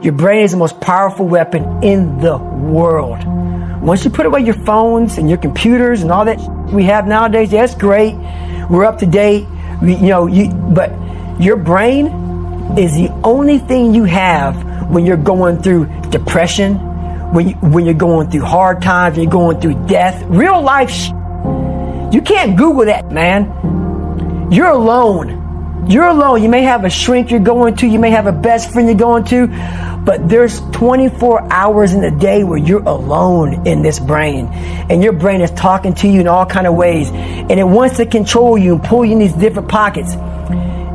Your brain is the most powerful weapon in the world. Once you put away your phones and your computers and all that we have nowadays, yeah, that's great. We're up to date. But your brain is the only thing you have when you're going through depression, when you're going through hard times, when you're going through death, real life. You can't Google that, man. You're alone. You're alone. You may have a shrink you're going to. You may have a best friend you're going to. But there's 24 hours in the day where you're alone in this brain. And your brain is talking to you in all kind of ways. And it wants to control you and pull you in these different pockets.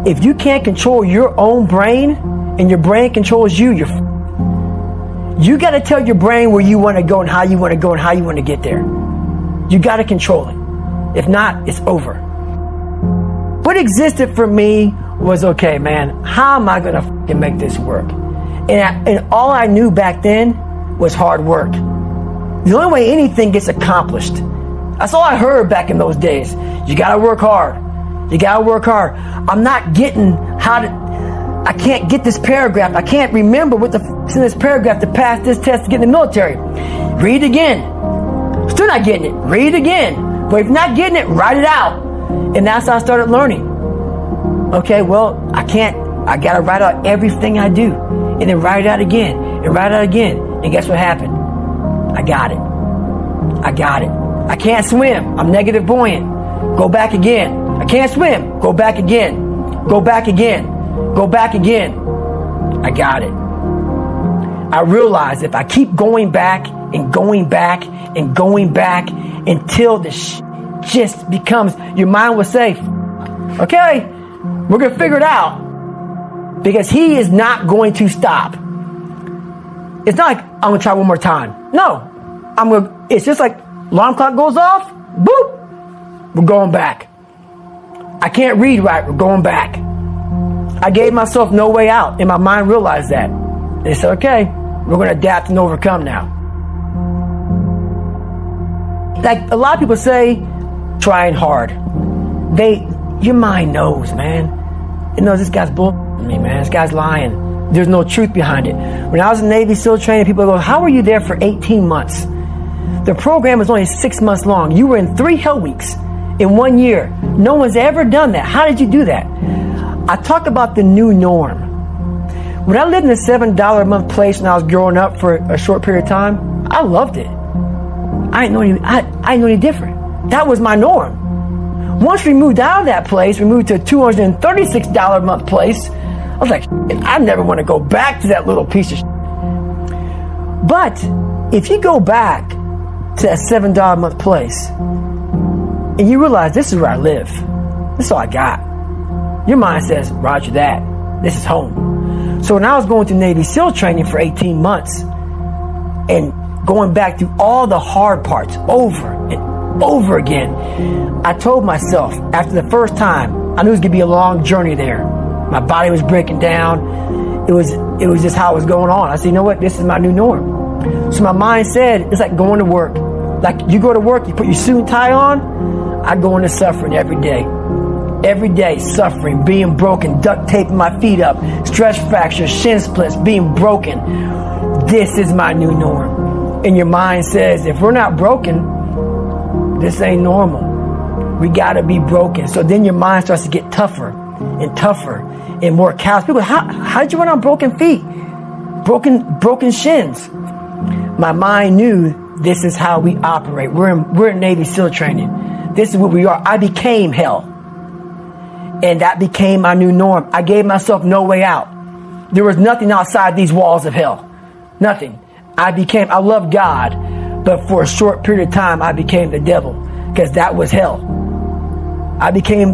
If you can't control your own brain and your brain controls you, you got to tell your brain where you want to go and how you want to go and how you want to get there. You got to control it. If not, it's over. What existed for me was, okay, man, how am I going to make this work? And all I knew back then was hard work. The only way anything gets accomplished. That's all I heard back in those days. You got to work hard. You got to work hard. I'm not getting I can't get this paragraph. I can't remember what the in this paragraph to pass this test to get in the military. Read it again. Still not getting it. Read it again. But if you're not getting it, write it out. And that's how I started learning. Okay, well, I got to write out everything I do. And then write it out again. And write it out again. And guess what happened? I got it. I can't swim. I'm negative buoyant. Go back again. I can't swim. Go back again. Go back again. Go back again. I got it. I realized if I keep going back and going back and going back until this just becomes, your mind will say, okay, we're going to figure it out. Because he is not going to stop. It's not like I'm going to try one more time. No. It's just like alarm clock goes off, boop, we're going back. I can't read right, we're going back. I gave myself no way out, and my mind realized that. They said, okay, we're going to adapt and overcome now. Like a lot of people say, trying hard. Your mind knows, man. It knows this guy's bullshitting me, man. This guy's lying. There's no truth behind it. When I was in Navy SEAL training, people go, how were you there for 18 months? The program was only 6 months long. You were in 3 hell weeks in 1 year. No one's ever done that. How did you do that? I talk about the new norm. When I lived in a $7 a month place when I was growing up for a short period of time, I loved it. I didn't know any different. That was my norm. Once we moved out of that place, we moved to a $236 a month place. I was like, I never want to go back to that little piece of shit. But if you go back to a $7 a month place and you realize this is where I live, this is all I got, your mind says, roger that, this is home. So when I was going through Navy SEAL training for 18 months and going back through all the hard parts over and over again, I told myself after the first time, I knew it was going to be a long journey there. My body was breaking down. It was just how it was going on. I said, you know what? This is my new norm. So my mind said, it's like going to work. Like you go to work, you put your suit and tie on. I go into suffering every day. Every day, suffering, being broken, duct taping my feet up, stress fractures, shin splits, being broken. This is my new norm. And your mind says, if we're not broken, this ain't normal. We gotta be broken. So then your mind starts to get tougher and tougher and more callous. People, how did you run on broken feet? Broken shins. My mind knew this is how we operate. We're in Navy SEAL training. This is what we are. I became hell. And that became my new norm. I gave myself no way out. There was nothing outside these walls of hell. Nothing. I loved God, but for a short period of time, I became the devil because that was hell. I became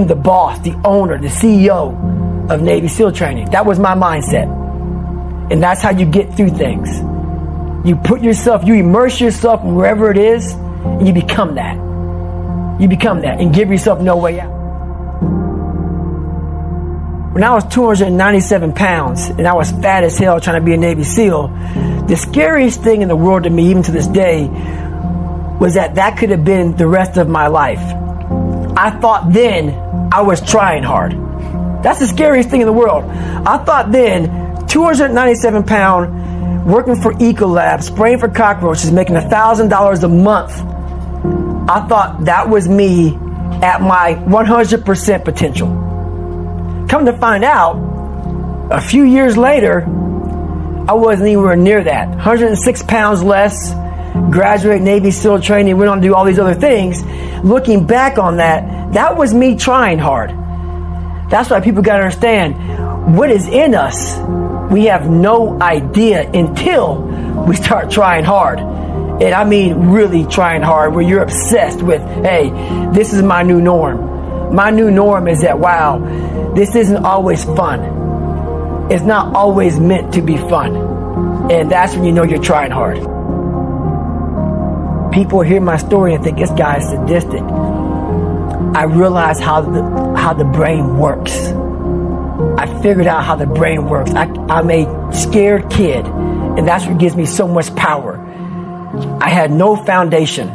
the boss, the owner, the CEO of Navy SEAL training. That was my mindset. And that's how you get through things. You immerse yourself in wherever it is, and you become that. You become that and give yourself no way out. When I was 297 pounds and I was fat as hell trying to be a Navy SEAL, the scariest thing in the world to me, even to this day, was that could have been the rest of my life. I thought then I was trying hard. That's the scariest thing in the world. I thought then 297 pound, working for Ecolab, spraying for cockroaches, making $1,000 a month. I thought that was me at my 100% potential. Come to find out, a few years later, I wasn't anywhere near that. 106 pounds less, graduate Navy SEAL training, went on to do all these other things. Looking back on that, that was me trying hard. That's why people got to understand what is in us. We have no idea until we start trying hard. And I mean really trying hard, where you're obsessed with, hey, this is my new norm. My new norm is that, wow, this isn't always fun. It's not always meant to be fun. And that's when you know you're trying hard. People hear my story and think this guy is sadistic. I realized how the brain works. I figured out how the brain works. I'm a scared kid, and that's what gives me so much power. I had no foundation,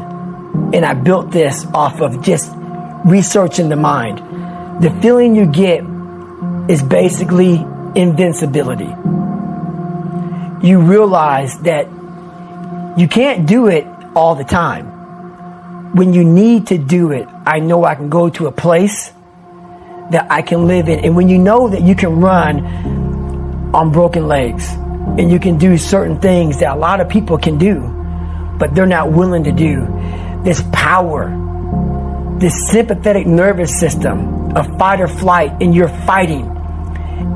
and I built this off of just researching the mind. The feeling you get is basically invincibility. You realize that you can't do it all the time. When you need to do it, I know I can go to a place that I can live in. And when you know that you can run on broken legs, and you can do certain things that a lot of people can do, but they're not willing to do, this power, this sympathetic nervous system of fight or flight, and you're fighting,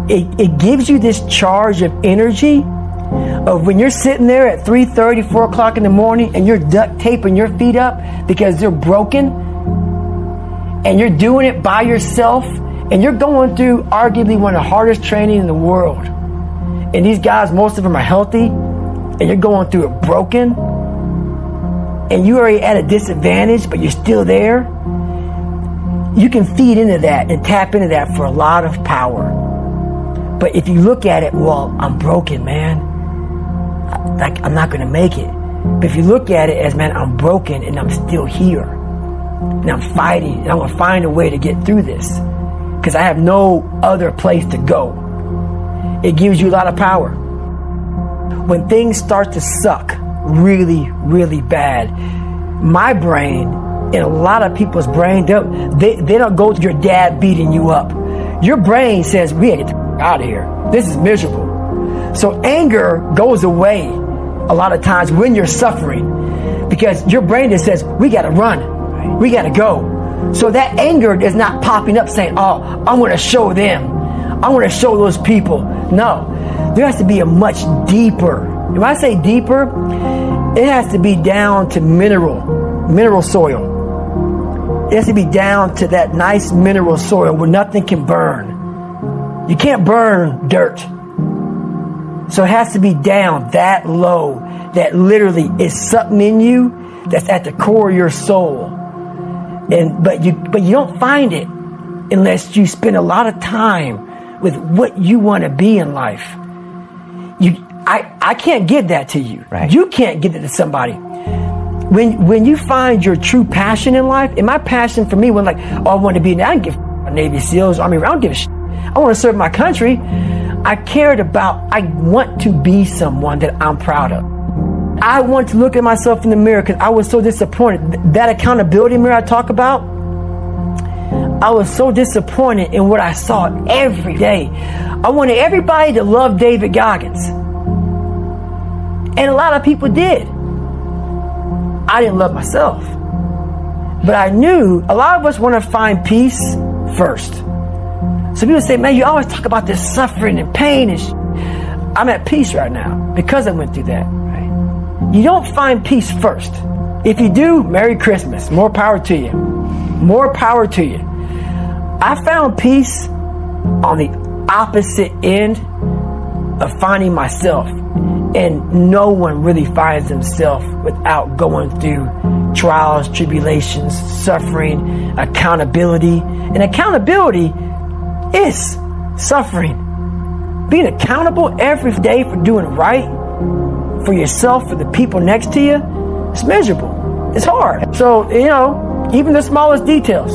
it gives you this charge of energy of when you're sitting there at 3:30, 4 o'clock in the morning, and you're duct taping your feet up because they're broken, and you're doing it by yourself, and you're going through arguably one of the hardest training in the world. And these guys, most of them are healthy, and you're going through it broken, and you're already at a disadvantage, but you're still there. You can feed into that and tap into that for a lot of power. But if you look at it, well, I'm broken, man. I'm not going to make it. But if you look at it as, man, I'm broken and I'm still here, and I'm fighting, and I'm going to find a way to get through this because I have no other place to go. It gives you a lot of power. When things start to suck really, really bad, my brain and a lot of people's brain, they don't go to your dad beating you up. Your brain says, we gotta get the out of here. This is miserable. So anger goes away a lot of times when you're suffering, because your brain just says, we gotta run, we gotta go. So that anger is not popping up saying, oh, I'm gonna show them, I'm gonna show those people. No, there has to be a much deeper. When I say deeper, it has to be down to mineral soil. It has to be down to that nice mineral soil where nothing can burn. You can't burn dirt. So it has to be down that low, that literally is something in you that's at the core of your soul. But you don't find it unless you spend a lot of time with what you want to be in life. I can't give that to you. Right. You can't give it to somebody. When you find your true passion in life, and my passion for me was like, oh, I want to be, I don't give a Navy SEALs, Army, I don't give a shit. I want to serve my country. I want to be someone that I'm proud of. I want to look at myself in the mirror because I was so disappointed. That accountability mirror I talk about, I was so disappointed in what I saw every day. I wanted everybody to love David Goggins. And a lot of people did. I didn't love myself. But I knew a lot of us want to find peace first. So people say, man, you always talk about this suffering and pain and I'm at peace right now because I went through that. Right? You don't find peace first. If you do, Merry Christmas. More power to you. More power to you. I found peace on the opposite end of finding myself. And no one really finds themselves without going through trials, tribulations, suffering, accountability. And accountability is suffering. Being accountable every day for doing right for yourself, for the people next to you, it's miserable. It's hard. So, even the smallest details.